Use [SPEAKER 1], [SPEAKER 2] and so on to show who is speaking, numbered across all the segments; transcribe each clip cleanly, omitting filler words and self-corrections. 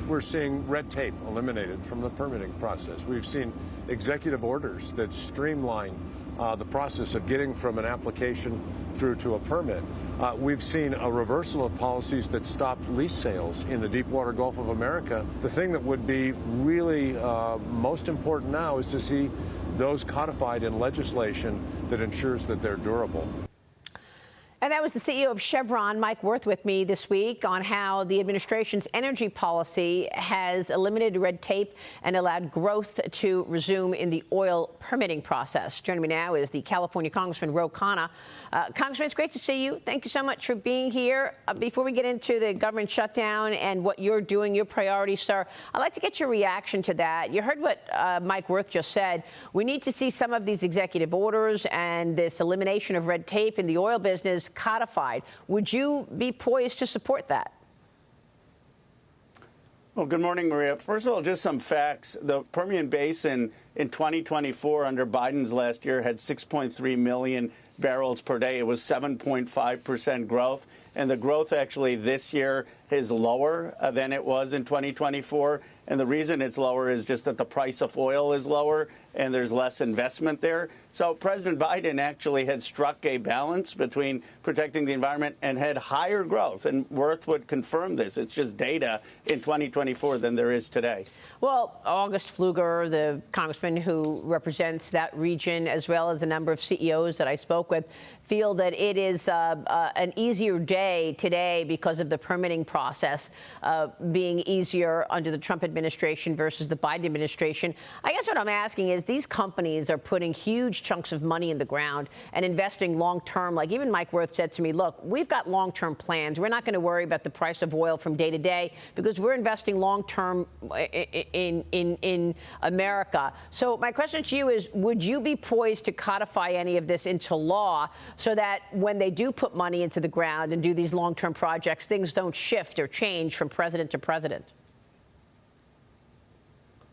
[SPEAKER 1] We're seeing red tape eliminated from the permitting process. We've seen executive orders that streamline the process of getting from an application through to a permit. We've seen a reversal of policies that stopped lease sales in the Deepwater Gulf of America. The thing that would be really most important now is to see those codified in legislation that ensures that they're durable.
[SPEAKER 2] And that was the CEO of Chevron, Mike Wirth, with me this week on how the administration's energy policy has eliminated red tape and allowed growth to resume in the oil permitting process. Joining me now is the California Congressman Ro Khanna. Congressman, it's great to see you. Thank you so much for being here. Before we get into the government shutdown and what you're doing, your priorities, sir, I'd like to get your reaction to that. You heard what Mike Wirth just said. We need to see some of these executive orders and this elimination of red tape in the oil business codified. Would you be poised to support that?
[SPEAKER 3] Well, good morning, Maria. First of all, just some facts. The Permian Basin in 2024 under Biden's last year had 6.3 million barrels per day. It was 7.5% growth. And the growth actually this year is lower than it was in 2024. And the reason it's lower is just that the price of oil is lower and there's less investment there. So President Biden actually had struck a balance between protecting the environment and had higher growth. And Wirth would confirm this. It's just data in 2024 than there is today.
[SPEAKER 2] Well, August Pfluger, the congressman who represents that region, as well as a number of CEOs that I spoke with, feel that it is an easier day today because of the permitting process being easier under the Trump administration versus the Biden administration. I guess what I'm asking is these companies are putting huge chunks of money in the ground and investing long term. Like even Mike Wirth said to me, look, we've got long term plans. We're not going to worry about the price of oil from day to day because we're investing long term in America. So my question to you is, would you be poised to codify any of this into law so that when they do put money into the ground and do these long-term projects, things don't shift or change from president to president?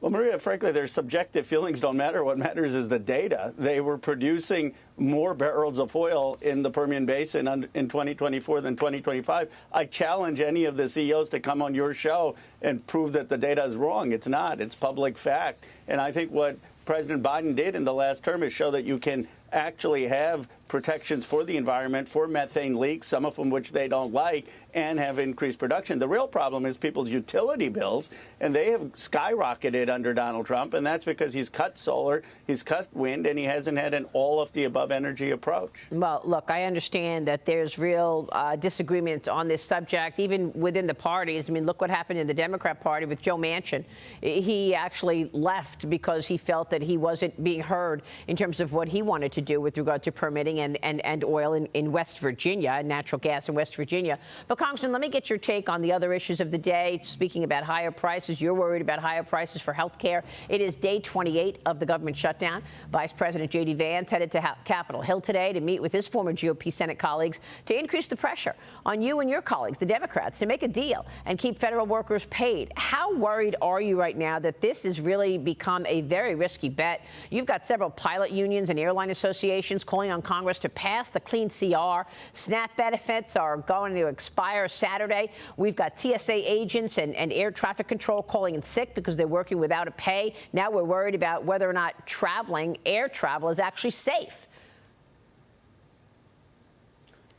[SPEAKER 3] Well, Maria, frankly, their subjective feelings don't matter. What matters is the data. They were producing more barrels of oil in the Permian Basin in 2024 than 2025. I challenge any of the CEOs to come on your show and prove that the data is wrong. It's not. It's public fact. And I think what President Biden did in the last term is show that you can actually have protections for the environment, for methane leaks, some of them which they don't like, and have increased production. The real problem is people's utility bills, and they have skyrocketed under Donald Trump, and that's because he's cut solar, he's cut wind, and he hasn't had an all-of-the-above energy approach. Well,
[SPEAKER 2] look, I understand that there's real disagreements on this subject, even within the parties. I mean, look what happened in the Democrat Party with Joe Manchin. He actually left because he felt that he wasn't being heard in terms of what he wanted to do with regard to permitting and oil in West Virginia, and natural gas in West Virginia. But, Congressman, let me get your take on the other issues of the day. Speaking about higher prices, you're worried about higher prices for health care. It is day 28 of the government shutdown. Vice President J.D. Vance headed to Capitol Hill today to meet with his former GOP Senate colleagues to increase the pressure on you and your colleagues, the Democrats, to make a deal and keep federal workers paid. How worried are you right now that this has really become a very risky bet? You've got several pilot unions and airline associations calling on Congress to pass the Clean CR. SNAP benefits are going to expire Saturday. We've got TSA agents and air traffic control calling in sick because they're working without a pay. Now we're worried about whether or not air travel is actually safe.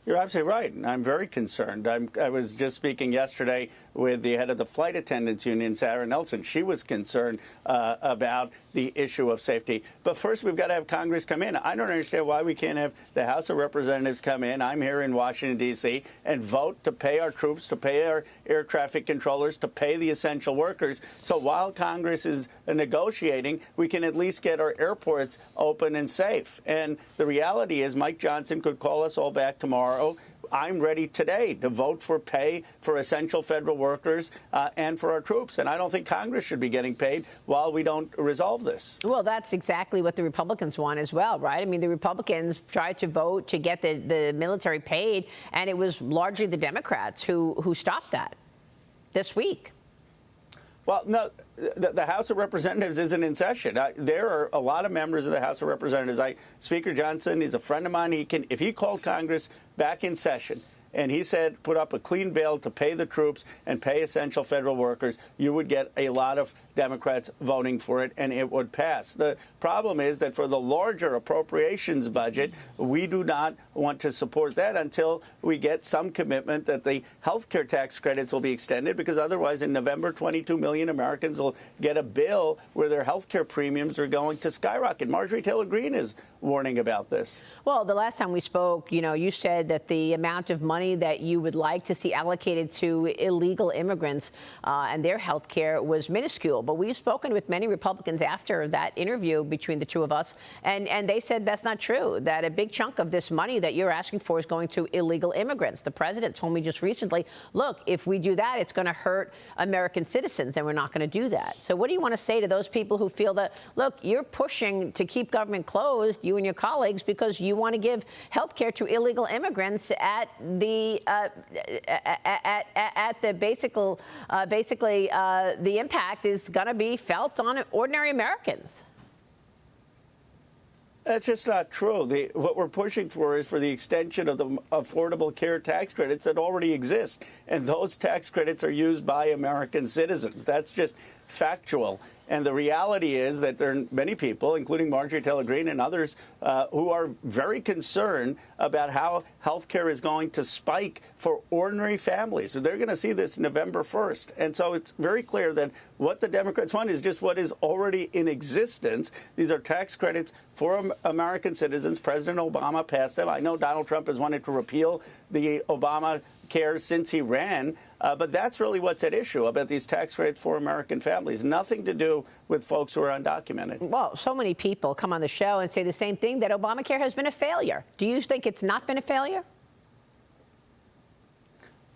[SPEAKER 3] You're absolutely right, and I'm very concerned. I was just speaking yesterday with the head of the Flight Attendants Union, Sarah Nelson. She was concerned about the issue of safety. But first, we've got to have Congress come in. I don't understand why we can't have the House of Representatives come in. I'm here in Washington, D.C., and vote to pay our troops, to pay our air traffic controllers, to pay the essential workers. So while Congress is negotiating, we can at least get our airports open and safe. And the reality is Mike Johnson could call us all back tomorrow. I'm ready today to vote for pay for essential federal workers and for our troops. And I don't think Congress should be getting paid while we don't resolve this.
[SPEAKER 2] Well, that's exactly what the Republicans want as well, right? I mean, the Republicans tried to vote to get the military paid, and it was largely the Democrats who stopped that this week.
[SPEAKER 3] Well, no, the House of Representatives isn't in session. There are a lot of members of the House of Representatives. Speaker Johnson is a friend of mine. If he called Congress back in session and he said put up a clean bill to pay the troops and pay essential federal workers, you would get a lot of Democrats voting for it, and it would pass. The problem is that for the larger appropriations budget, we do not want to support that until we get some commitment that the health care tax credits will be extended, because otherwise in November, 22 million Americans will get a bill where their health care premiums are going to skyrocket. Marjorie Taylor Greene is warning about this.
[SPEAKER 2] Well, the last time we spoke, you said that the amount of money that you would like to see allocated to illegal immigrants and their health care was minuscule. But we've spoken with many Republicans after that interview between the two of us, and they said that's not true, that a big chunk of this money that you're asking for is going to illegal immigrants. The president told me just recently, look, if we do that, it's going to hurt American citizens, and we're not going to do that. So what do you want to say to those people who feel that, look, you're pushing to keep government closed, you and your colleagues, because you want to give health care to illegal immigrants at the basically the impact is going to be felt on ordinary Americans?
[SPEAKER 3] That's just not true. What we're pushing for is for the extension of the Affordable Care tax credits that already exist. And those tax credits are used by American citizens. That's just factual. And the reality is that there are many people, including Marjorie Taylor Greene and others, who are very concerned about how health care is going to spike for ordinary families. So they're going to see this November 1st. And so it's very clear that what the Democrats want is just what is already in existence. These are tax credits for American citizens. President Obama passed them. I know Donald Trump has wanted to repeal the Obama care since he ran, but that's really what's at issue about these tax credits for American families. Nothing to do with folks who are undocumented.
[SPEAKER 2] Well, so many people come on the show and say the same thing, that Obamacare has been a failure. Do you think it's not been a failure?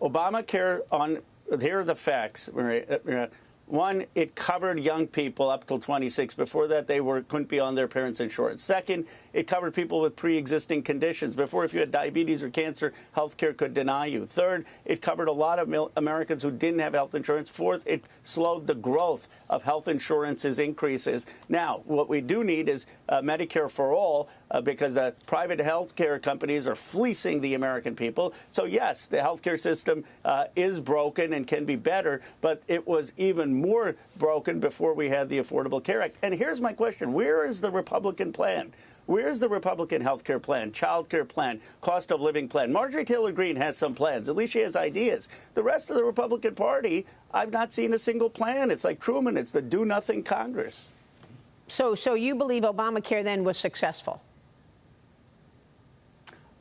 [SPEAKER 3] Obamacare, here are the facts. One, it covered young people up till 26. Before that, they couldn't be on their parents' insurance. Second, it covered people with pre-existing conditions. Before, if you had diabetes or cancer, health care could deny you. Third, it covered a lot of Americans who didn't have health insurance. Fourth, it slowed the growth of health insurance's increases. Now, what we do need is Medicare for all, because the private health care companies are fleecing the American people. So, yes, the health care system is broken and can be better, but it was even more broken before we had the Affordable Care Act. And here's my question. Where is the Republican plan? Where's the Republican health care plan, child care plan, cost of living plan? Marjorie Taylor Greene has some plans. At least she has ideas. The rest of the Republican Party, I've not seen a single plan. It's like Truman. It's the do-nothing Congress.
[SPEAKER 2] So you believe Obamacare then was successful?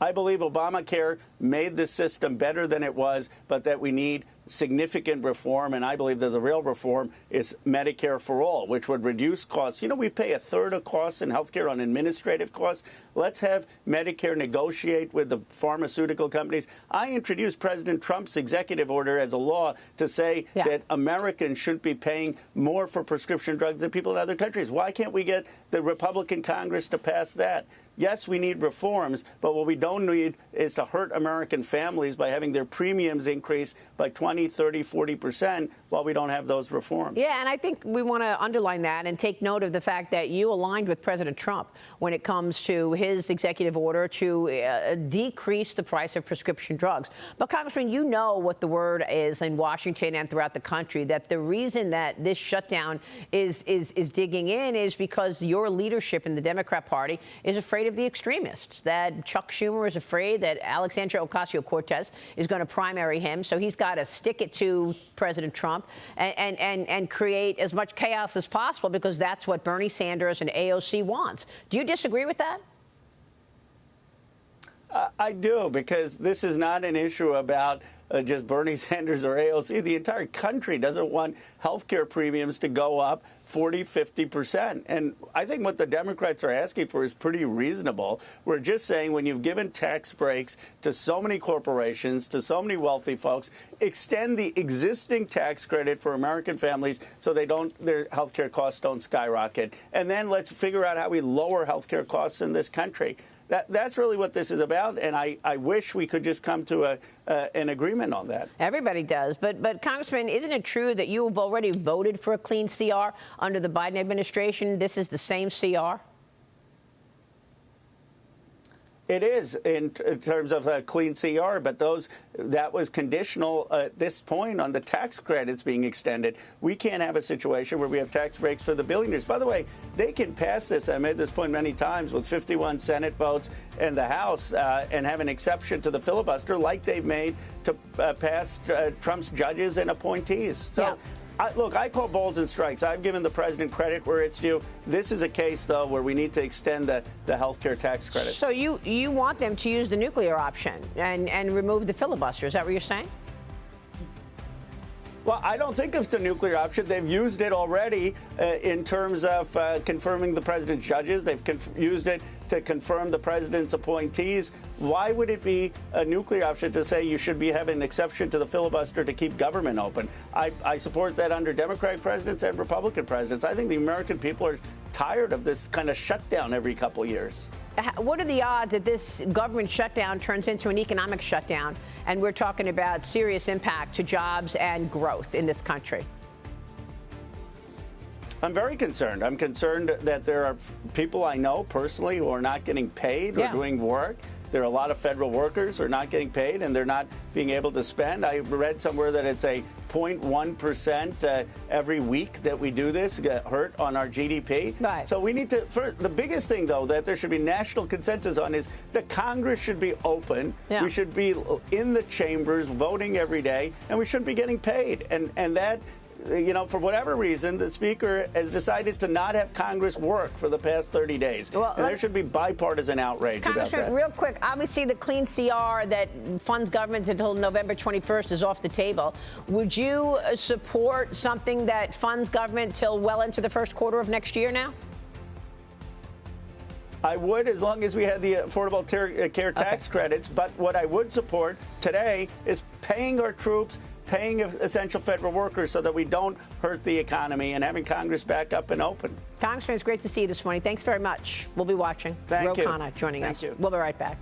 [SPEAKER 3] I believe Obamacare made the system better than it was, but that we need significant reform. And I believe that the real reform is Medicare for all, which would reduce costs. You know, we pay a third of costs in healthcare on administrative costs. Let's have Medicare negotiate with the pharmaceutical companies. I introduced President Trump's executive order as a law to say that Americans shouldn't be paying more for prescription drugs than people in other countries. Why can't we get the Republican Congress to pass that? Yes, we need reforms, but what we don't need is to hurt American families by having their premiums increase by 20, 30, 40% while we don't have those reforms.
[SPEAKER 2] Yeah, and I think we want to underline that and take note of the fact that you aligned with President Trump when it comes to his executive order to decrease the price of prescription drugs. But, Congressman, you know what the word is in Washington and throughout the country, that the reason that this shutdown is digging in is because your leadership in the Democrat Party is afraid of the extremists, that Chuck Schumer is afraid that Alexandria Ocasio-Cortez is going to primary him, so he's got to stick it to President Trump and create as much chaos as possible, because that's what Bernie Sanders and AOC wants. Do you disagree with that?
[SPEAKER 3] I do, because this is not an issue about just Bernie Sanders or AOC. The entire country doesn't want health care premiums to go up 40, 50%. And I think what the Democrats are asking for is pretty reasonable. We're just saying, when you've given tax breaks to so many corporations, to so many wealthy folks, extend the existing tax credit for American families so their health care costs don't skyrocket. And then let's figure out how we lower health care costs in this country. That's really what this is about, and I wish we could just come to an agreement on that.
[SPEAKER 2] Everybody does. But Congressman, isn't it true that you have already voted for a clean CR under the Biden administration? This is the same CR?
[SPEAKER 3] It is in terms of a clean CR, but that was conditional at this point on the tax credits being extended. We can't have a situation where we have tax breaks for the billionaires. By the way, they can pass this. I made this point many times with 51 Senate votes in the House and have an exception to the filibuster like they've made to pass Trump's judges and appointees. So. Yeah. Look, I call balls and strikes. I've given the president credit where it's due. This is a case, though, where we need to extend the health care tax credits.
[SPEAKER 2] So you want them to use the nuclear option and remove the filibuster. Is that what you're saying?
[SPEAKER 3] Well, I don't think it's a nuclear option. They've used it already in terms of confirming the president's judges. They've used it to confirm the president's appointees. Why would it be a nuclear option to say you should be having an exception to the filibuster to keep government open? I support that under Democratic presidents and Republican presidents. I think the American people are tired of this kind of shutdown every couple years.
[SPEAKER 2] What are the odds that this government shutdown turns into an economic shutdown, and we're talking about serious impact to jobs and growth in this country?
[SPEAKER 3] I'm very concerned. I'm concerned that there are people I know personally who are not getting paid or doing work. There are a lot of federal workers who are not getting paid and they're not being able to spend. I read somewhere that it's a 0.1% every week that we do this get hurt on our GDP.
[SPEAKER 2] Right.
[SPEAKER 3] So we need to, the biggest thing, though, that there should be national consensus on is the Congress should be open. Yeah. We should be in the chambers voting every day, and we shouldn't be getting paid. And that, for whatever reason, the Speaker has decided to not have Congress work for the past 30 days. Well, and there should be bipartisan outrage about that.
[SPEAKER 2] Real quick, obviously the clean CR that funds government until November 21st is off the table. Would you support something that funds government till well into the first quarter of next year now?
[SPEAKER 3] I would, as long as we had the Affordable Care Tax credits. But what I would support today is paying our troops, paying essential federal workers so that we don't hurt the economy, and having Congress back up and open.
[SPEAKER 2] Congressman, it's great to see you this morning. Thanks very much. We'll be watching.
[SPEAKER 3] Thank you.
[SPEAKER 2] Khanna joining us.
[SPEAKER 3] Thank you.
[SPEAKER 2] We'll be right back.